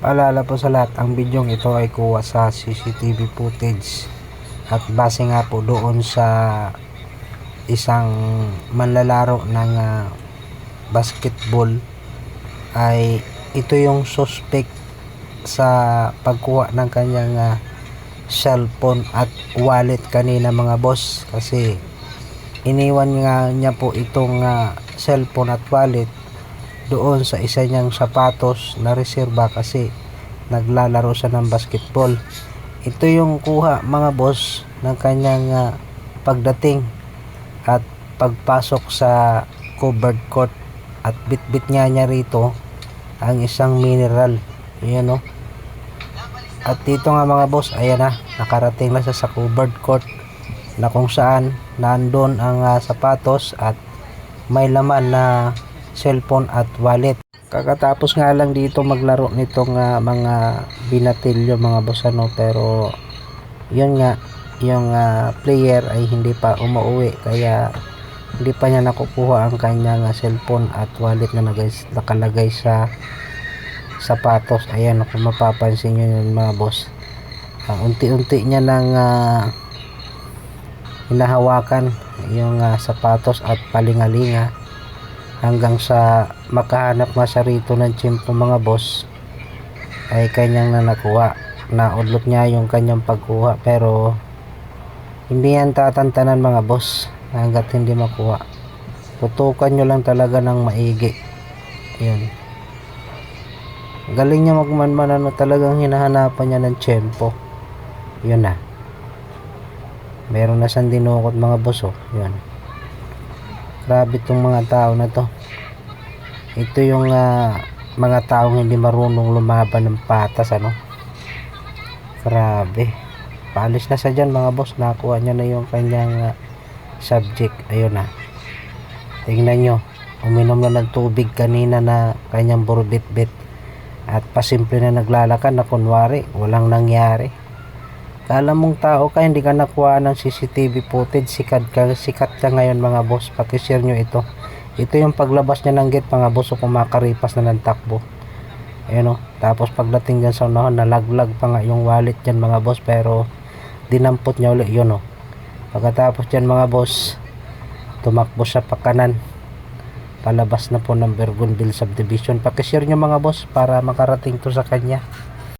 Paalala po sa lahat, ang bidyong ito ay kuha sa CCTV footage at base nga po doon sa isang manlalaro ng basketball ay ito yung suspect sa pagkuha ng kanyang cellphone at wallet kanina mga boss, kasi iniwan nga niya po itong cellphone at wallet doon sa isa niyang sapatos na reserba kasi naglalaro siya ng basketball. Ito yung kuha mga boss ng kanyang pagdating at pagpasok sa covered court, at bitbit niya rito ang isang mineral. Ayan o. At dito nga mga boss, ayan na, nakarating na siya sa covered court na kung saan nandun ang sapatos at may laman na cellphone at wallet. Kakatapos nga lang dito maglaro nitong mga binatilyo mga boss pero yun nga, yung player ay hindi pa umuwi kaya hindi pa niya nakukuha ang kanyang cellphone at wallet na nakalagay sa sapatos. Ayan, kung mapapansin nyo yun mga boss, unti-unti niya nang hinahawakan yung sapatos at palingalinga hanggang sa makahanap nga siya rito ng tiyempo mga boss, ay kanyang nakuha. Naudlot niya yung kanyang pagkuha pero hindi yan tatantanan mga boss hanggat hindi makuha. Tutukan nyo lang talaga ng maigi. Yun, galing niya magmanman, talagang hinahanapan niya ng tiyempo. Yun na, meron na siyang dinukot mga boss. Yun, grabe itong mga tao na to. Ito yung mga taong hindi marunong lumaban ng patas grabe. Paalis na siya dyan mga boss, nakuha niya na yung kanyang subject. Ayun na, tingnan nyo, uminom na ng tubig kanina na kanyang burbit-bit at pasimple na naglalakad na kunwari walang nangyari. Kala mong tao ka, hindi ka nakuha ng CCTV footage, sikat ka ngayon mga boss. Pakishare nyo ito. Ito yung paglabas niya ng gate mga boss, kumakaripas na ng takbo. Ayun tapos pagdating dyan sa unahan, nalaglag pa nga yung wallet dyan mga boss pero dinampot niya ulit. Yun pagkatapos dyan mga boss, tumakbo siya pa kanan palabas na po ng Bergonville Subdivision. Pakishare nyo mga boss para makarating to sa kanya.